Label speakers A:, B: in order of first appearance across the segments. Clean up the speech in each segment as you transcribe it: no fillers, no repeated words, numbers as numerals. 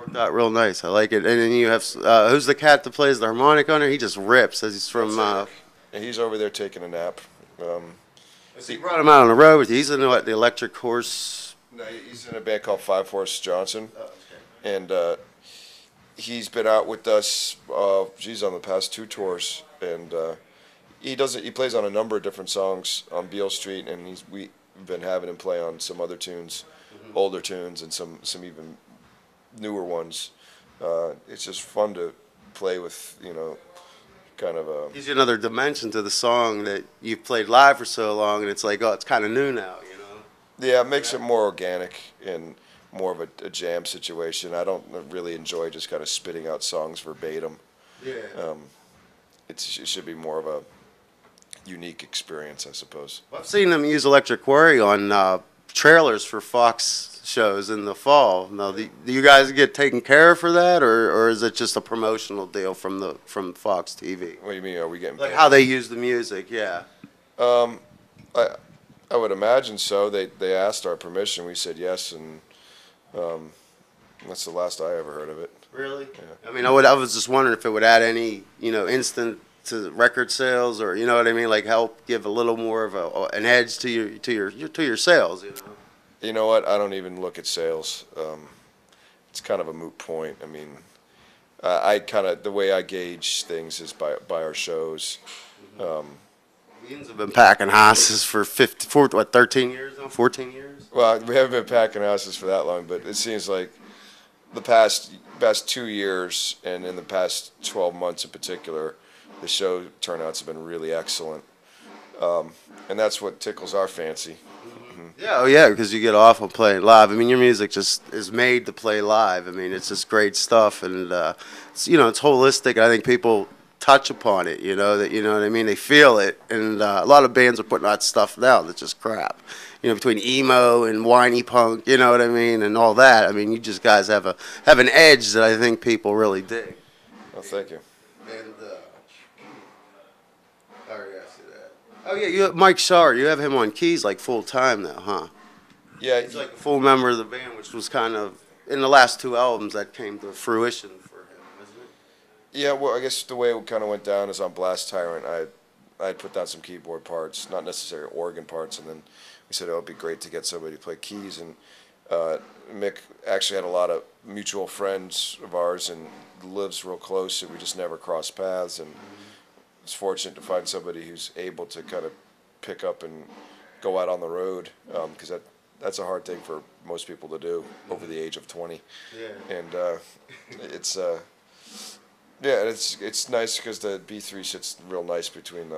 A: Worked out real nice. I like it. And then you have who's the cat that plays the harmonica on it? He just rips. As he's from.
B: And he's over there taking a nap.
A: He brought him out on the road with you. He's in what, the Electric Horse.
B: No, he's in a band called Five Horse Johnson,
A: Oh,
B: and he's been out with us. Geez, on the past 2 tours, and he plays on a number of different songs on Beale Street, and we've been having him play on some other tunes, older tunes, and some even newer ones. It's just fun to play with, kind of a.
A: Gives you another dimension to the song that you've played live for so long, and it's like, oh, it's kind of new now,
B: Yeah, it makes it more organic and more of a jam situation. I don't really enjoy just kind of spitting out songs verbatim.
A: Yeah.
B: It should be more of a unique experience, I suppose.
A: Well, I've seen them use Electric Quarry on trailers for Fox shows in the fall. Now, do you guys get taken care of for that, or is it just a promotional deal from Fox TV?
B: What do you mean? Are we getting
A: Like
B: paid?
A: how they use the music? Yeah.
B: I would imagine so. They asked our permission. We said yes, and that's the last I ever heard of it.
A: Really?
B: Yeah.
A: I mean, I was just wondering if it would add any, instant to record sales, or you know what I mean, like help give a little more of an edge to your sales.
B: You know what? I don't even look at sales. It's kind of a moot point. I mean, the way I gauge things is by our shows.
A: Ian's have been packing houses for 13 years now, 14 years.
B: Well, we haven't been packing houses for that long, but it seems like the past 2 years and in the past 12 months in particular, the show turnouts have been really excellent, and that's what tickles our fancy.
A: Yeah, oh yeah, because you get off on playing live. I mean, your music just is made to play live. I mean, it's just great stuff, and it's holistic. I think people touch upon it. That what I mean. They feel it, and a lot of bands are putting out stuff now that's just crap. Between emo and whiny punk, you know what I mean, and all that. I mean, you just guys have an edge that I think people really dig.
B: Well, thank you.
A: And I already asked you that. Oh yeah, you have Mike Shaw. You have him on keys like full time now, huh?
B: Yeah,
A: He's like a full member of the band, which was kind of in the last 2 albums that came to fruition for him, isn't it?
B: yeah. Well, I guess the way it kind of went down is on Blast Tyrant. I put down some keyboard parts, not necessarily organ parts, and then we said, oh, it'd be great to get somebody to play keys. And Mick actually had a lot of mutual friends of ours and lives real close, and we just never crossed paths. And it's fortunate to find somebody who's able to kind of pick up and go out on the road, because that's a hard thing for most people to do over the age of 20.
A: Yeah.
B: And it's nice because the B3 sits real nice between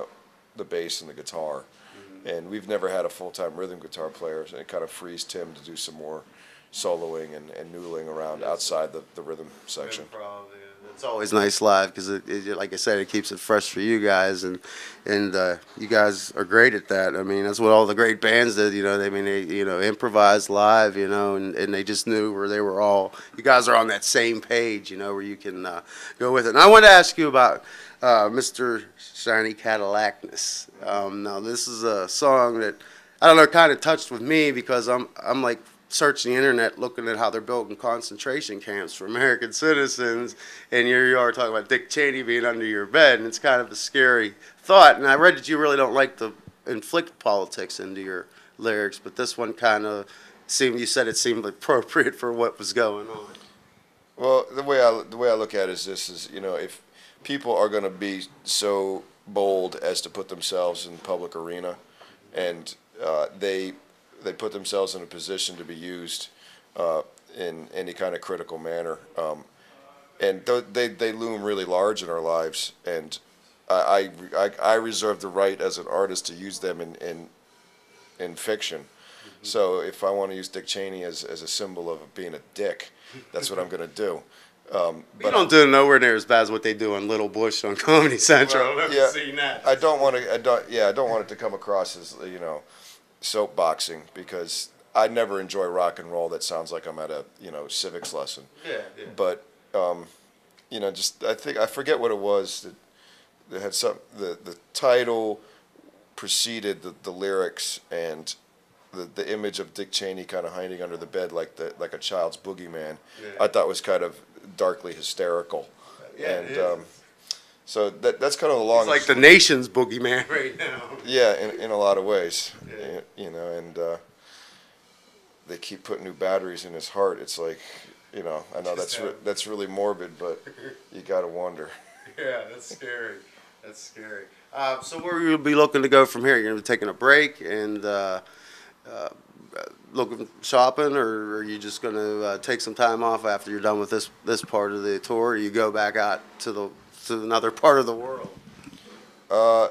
B: the bass and the guitar. And we've never had a full-time rhythm guitar player, so it kind of frees Tim to do some more soloing and noodling around outside the rhythm section.
A: It's always nice live because, like I said, it keeps it fresh for you guys, and you guys are great at that. I mean, that's what all the great bands did. They improvised live, and they just knew where they were all. You guys are on that same page, where you can go with it. And I want to ask you about Mr. Shiny Cadillacness. Now, this is a song that I don't know, kind of touched with me because I'm like searching the internet looking at how they're building concentration camps for American citizens, and here you are talking about Dick Cheney being under your bed, and it's kind of a scary thought. And I read that you really don't like to inflict politics into your lyrics, but this one kind of seemed appropriate for what was going on.
B: Well, the way I look at it is this: if people are going to be so bold as to put themselves in the public arena, and they put themselves in a position to be used in any kind of critical manner, and they loom really large in our lives, and I reserve the right as an artist to use them in fiction. Mm-hmm. So if I want to use Dick Cheney as a symbol of being a dick, that's what I'm going to do.
A: But you don't do nowhere near as bad as what they do on Little Bush on Comedy Central.
B: Well,
A: I've never seen that.
B: I don't want it to come across as soapboxing, because I never enjoy rock and roll that sounds like I'm at a civics lesson.
A: Yeah.
B: But I forget what it was that had the title preceded the lyrics, and the image of Dick Cheney kind of hiding under the bed like a child's boogeyman,
A: Yeah.
B: I thought was kind of darkly hysterical.
A: Yeah,
B: And
A: it is.
B: so that's kind of the long.
A: It's like the nation's boogeyman right now.
B: Yeah, in a lot of ways,
A: Yeah.
B: you know, and they keep putting new batteries in his heart. It's like, you know, I know that's really morbid, but you gotta wonder.
A: Yeah, that's scary. That's scary. So where will you be looking to go from here? You're gonna be taking a break and looking shopping, or are you just gonna take some time off after you're done with this part of the tour? Or you go back out to another part of the world?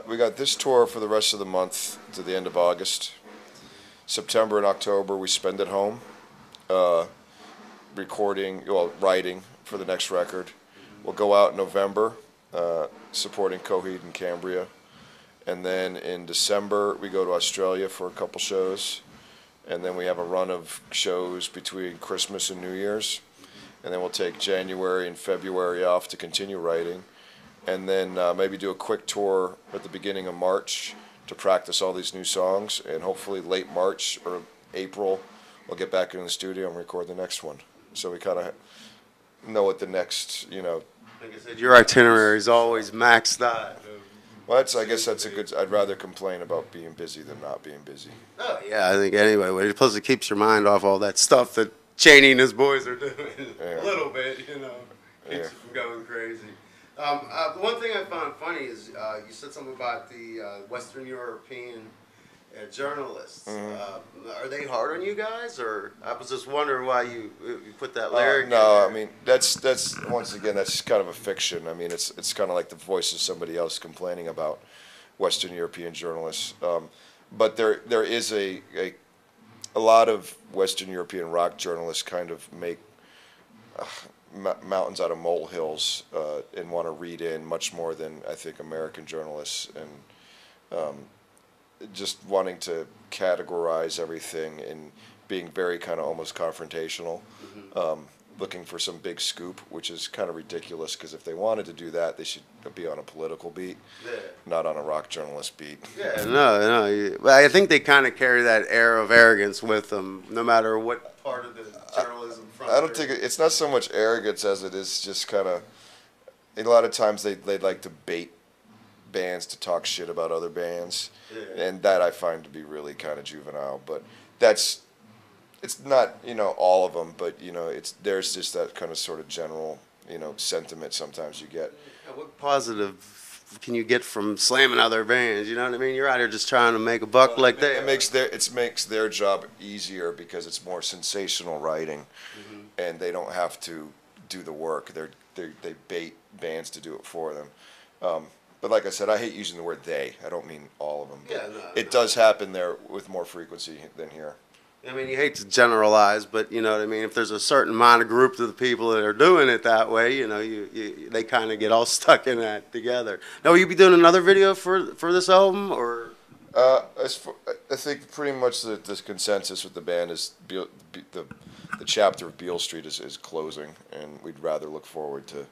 B: We got this tour for the rest of the month to the end of August. September and October we spend at home, writing for the next record. We'll go out in November, supporting Coheed and Cambria. And then in December, we go to Australia for a couple shows. And then we have a run of shows between Christmas and New Year's. And then we'll take January and February off to continue writing. And then maybe do a quick tour at the beginning of March to practice all these new songs. And hopefully late March or April, we'll get back in the studio and record the next one. So we kind of know what the next, you know.
A: Like I said, your itinerary is always maxed out.
B: Well, I guess that's a good. I'd rather complain about being busy than not being busy.
A: Oh yeah, I think anyway. Plus, it keeps your mind off all that stuff that Cheney and his boys are doing.
B: Yeah.
A: A little bit, you know, keeps you from going crazy. The one thing I found funny is you said something about the Western European journalists. Are they hard on you guys, or I was just wondering why you put that lyric?
B: No,
A: in
B: I mean that's once again that's kind of a fiction. I mean it's kind of like the voice of somebody else complaining about Western European journalists. But there is a lot of Western European rock journalists kind of make mountains out of molehills and want to read in much more than I think American journalists, and just wanting to categorize everything and being very kind of almost confrontational, looking for some big scoop, which is kind of ridiculous because if they wanted to do that, they should be on a political beat, not on a rock journalist beat.
A: Yeah, no. I think they kind of carry that air of arrogance with them, no matter what part of the journalism front.
B: I don't think it's not so much arrogance as it is just kind of. A lot of times they'd like to bait bands to talk shit about other bands, and that I find to be really kind of juvenile. But it's not, you know, all of them, but you know there's just that kind of sort of general, you know, sentiment sometimes you get.
A: What positive can you get from slamming other bands? You know what I mean? You're out here just trying to make a buck like they.
B: It makes their job easier because it's more sensational writing, and they don't have to do the work. They bait bands to do it for them. But like I said, I hate using the word they. I don't mean all of them. It does happen there with more frequency than here.
A: I mean, you hate to generalize, but you know what I mean. If there's a certain amount of group of the people that are doing it that way, you know, they kind of get all stuck in that together. Now, will you be doing another video for this album, or?
B: I think pretty much the consensus with the band is the chapter of Beale Street is closing, and we'd rather look forward to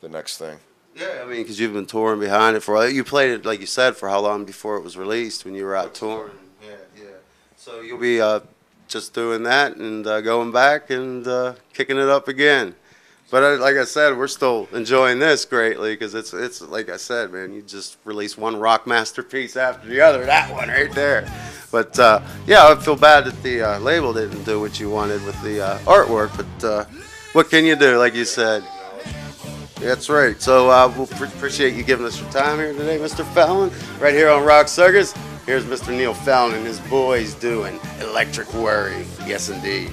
B: the next thing.
A: Yeah, I mean, because you've been touring behind it for. You played it, like you said, for how long before it was released when you were out touring? Yeah. So you'll be just doing that and going back and kicking it up again. But like I said, we're still enjoying this greatly because it's like I said, man, you just released one rock masterpiece after the other. That one right there. But yeah, I feel bad that the label didn't do what you wanted with the artwork. But what can you do? Like you said. That's right. So we'll appreciate you giving us your time here today, Mr. Fallon, right here on Rock Circus. Here's Mr. Neil Fallon and his boys doing Electric Worry. Yes, indeed.